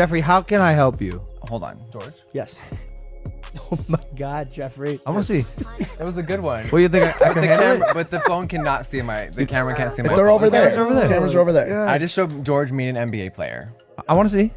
Jeffree, how can I help you? Hold on, George. Yes. Oh my God, Jeffree. I want to see. That was a good one. What do you think? I can handle it? But the phone cannot see the camera can't see my They're phone. over there. Cameras over there. Cameras are over there. Yeah. I just showed George meeting an NBA player. I want to see.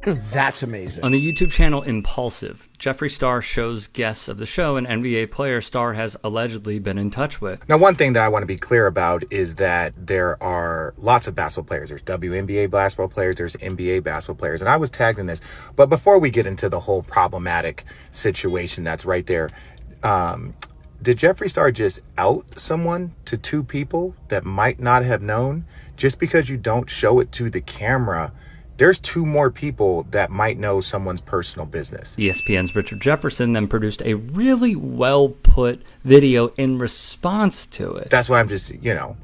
That's amazing. On the YouTube channel Impulsive, Jeffree Star shows guests of the show an NBA player Star has allegedly been in touch with. Now, one thing that I want to be clear about is that there are lots of basketball players. There's WNBA basketball players, there's NBA basketball players, and I was tagged in this. But before we get into the whole problematic situation that's right there, did Jeffree Star just out someone to two people that might not have known? Just because you don't show it to the camera, there's two more people that might know someone's personal business. ESPN's Richard Jefferson then produced a really well-put video in response to it. That's why I'm just,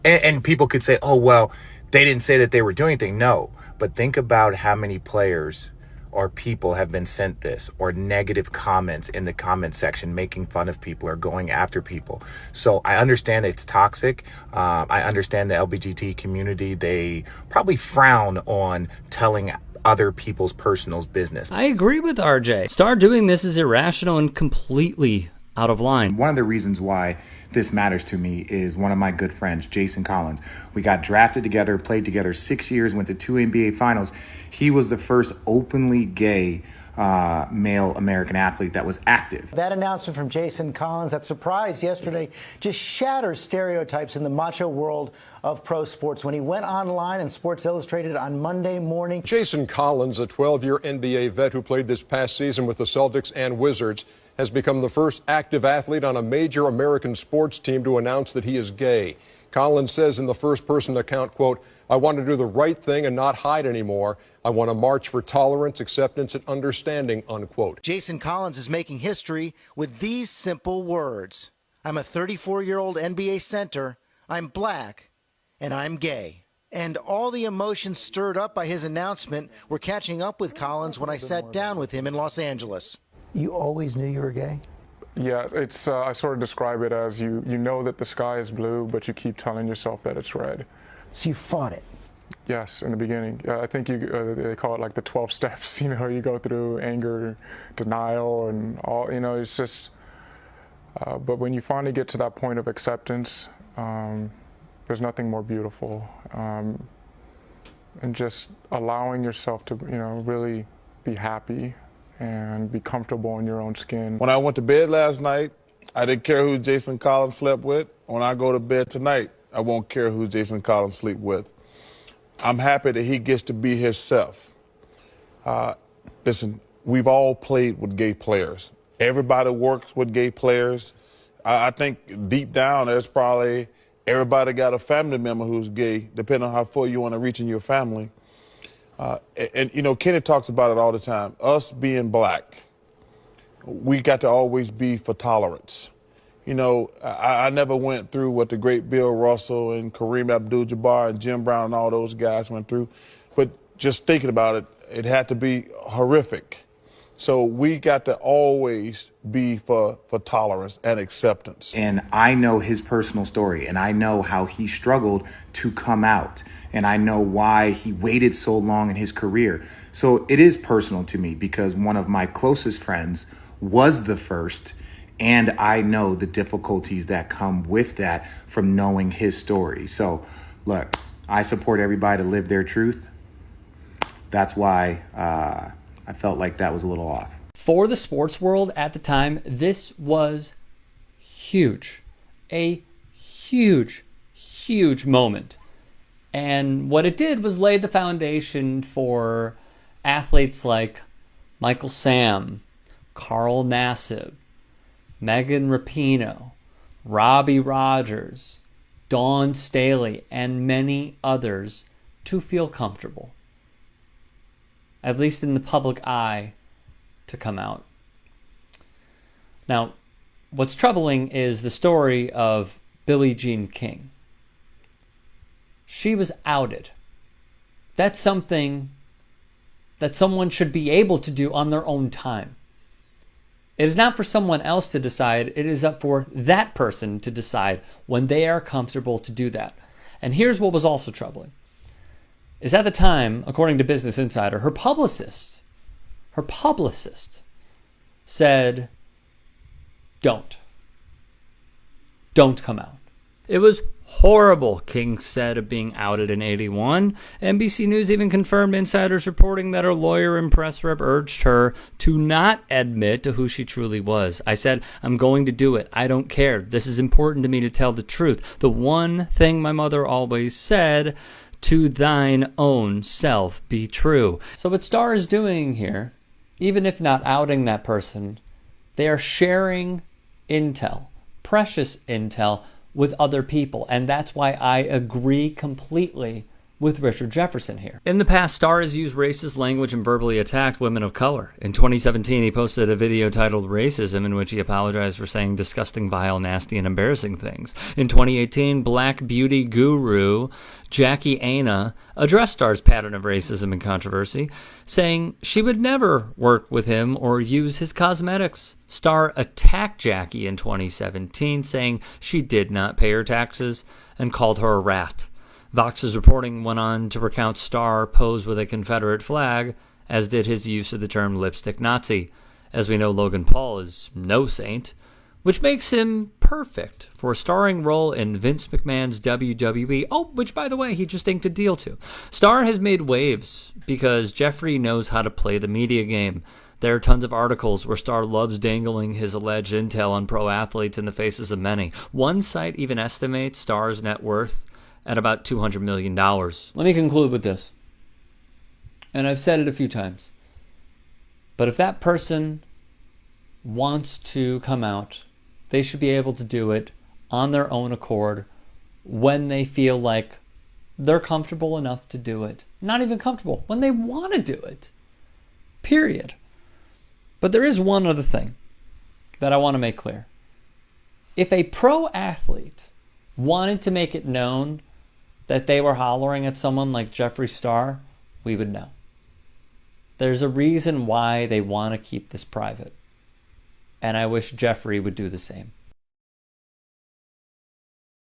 and people could say, oh, well, they didn't say that they were doing anything. No, but think about how many players or people have been sent this, or negative comments in the comment section making fun of people or going after people. So I understand it's toxic. I understand the LGBT community, they probably frown on telling other people's personal business. I agree with RJ. Star doing this is irrational and completely out of line. One of the reasons why this matters to me is one of my good friends, Jason Collins. We got drafted together, played together 6 years, went to 2 NBA finals. He was the first openly gay male American athlete that was active. That announcement from Jason Collins, that surprise yesterday, just shatters stereotypes in the macho world of pro sports when he went online in Sports Illustrated on Monday morning. Jason Collins, a 12-year NBA vet who played this past season with the Celtics and Wizards, has become the first active athlete on a major American sports team to announce that he is gay. Collins says in the first-person account, quote, "I want to do the right thing and not hide anymore. I want to march for tolerance, acceptance, and understanding," unquote. Jason Collins is making history with these simple words. I'm a 34-year-old NBA center, I'm black, and I'm gay. And all the emotions stirred up by his announcement were catching up with Collins when I sat down with him in Los Angeles. You always knew you were gay? Yeah, it's I sort of describe it as you know that the sky is blue, but you keep telling yourself that it's red. So you fought it? Yes, in the beginning. I think they call it like the 12 steps. You go through anger, denial, and all. It's just. But when you finally get to that point of acceptance, there's nothing more beautiful, and just allowing yourself to really be happy and be comfortable in your own skin. When I went to bed last night, I didn't care who Jason Collins slept with. When I go to bed tonight, I won't care who Jason Collins sleep with. I'm happy that he gets to be himself. Listen, we've all played with gay players. Everybody works with gay players. I think deep down there's probably everybody got a family member who's gay, depending on how far you want to reach in your family. Kenny talks about it all the time. Us being black, we got to always be for tolerance. I never went through what the great Bill Russell and Kareem Abdul-Jabbar and Jim Brown and all those guys went through. But just thinking about it, it had to be horrific. So we got to always be for tolerance and acceptance. And I know his personal story, and I know how he struggled to come out, and I know why he waited so long in his career. So it is personal to me because one of my closest friends was the first, and I know the difficulties that come with that from knowing his story. So look, I support everybody to live their truth. That's why I felt like that was a little off. For the sports world at the time, this was huge. A huge, huge moment. And what it did was lay the foundation for athletes like Michael Sam, Carl Nassib, Megan Rapinoe, Robbie Rogers, Dawn Staley, and many others to feel comfortable, at least in the public eye, to come out. Now, what's troubling is the story of Billie Jean King. She was outed. That's something that someone should be able to do on their own time. It is not for someone else to decide. It is up for that person to decide when they are comfortable to do that. And here's what was also troubling. is at the time, according to Business Insider, her publicist said, don't come out. It was horrible, King said of being outed in 81. NBC News even confirmed insiders reporting that her lawyer and press rep urged her to not admit to who she truly was. I said, I'm going to do it. I don't care. This is important to me to tell the truth. The one thing my mother always said, to thine own self be true. So what Star is doing here, even if not outing that person, they are sharing intel, precious intel, with other people. And that's why I agree completely with Richard Jefferson here. In the past, Star has used racist language and verbally attacked women of color. In 2017, he posted a video titled Racism in which he apologized for saying disgusting, vile, nasty, and embarrassing things. In 2018, black beauty guru Jackie Aina addressed Star's pattern of racism and controversy, saying she would never work with him or use his cosmetics. Star attacked Jackie in 2017, saying she did not pay her taxes and called her a rat. Vox's reporting went on to recount Star posed with a Confederate flag, as did his use of the term lipstick Nazi. As we know, Logan Paul is no saint, which makes him perfect for a starring role in Vince McMahon's WWE. Oh, which, by the way, he just inked a deal to. Star has made waves because Jeffree knows how to play the media game. There are tons of articles where Star loves dangling his alleged intel on pro athletes in the faces of many. One site even estimates Star's net worth at about $200 million. Let me conclude with this. And I've said it a few times. But if that person wants to come out, they should be able to do it on their own accord when they feel like they're comfortable enough to do it. Not even comfortable, when they want to do it. Period. But there is one other thing that I want to make clear. If a pro athlete wanted to make it known that they were hollering at someone like Jeffree Star, we would know. There's a reason why they want to keep this private. And I wish Jeffree would do the same.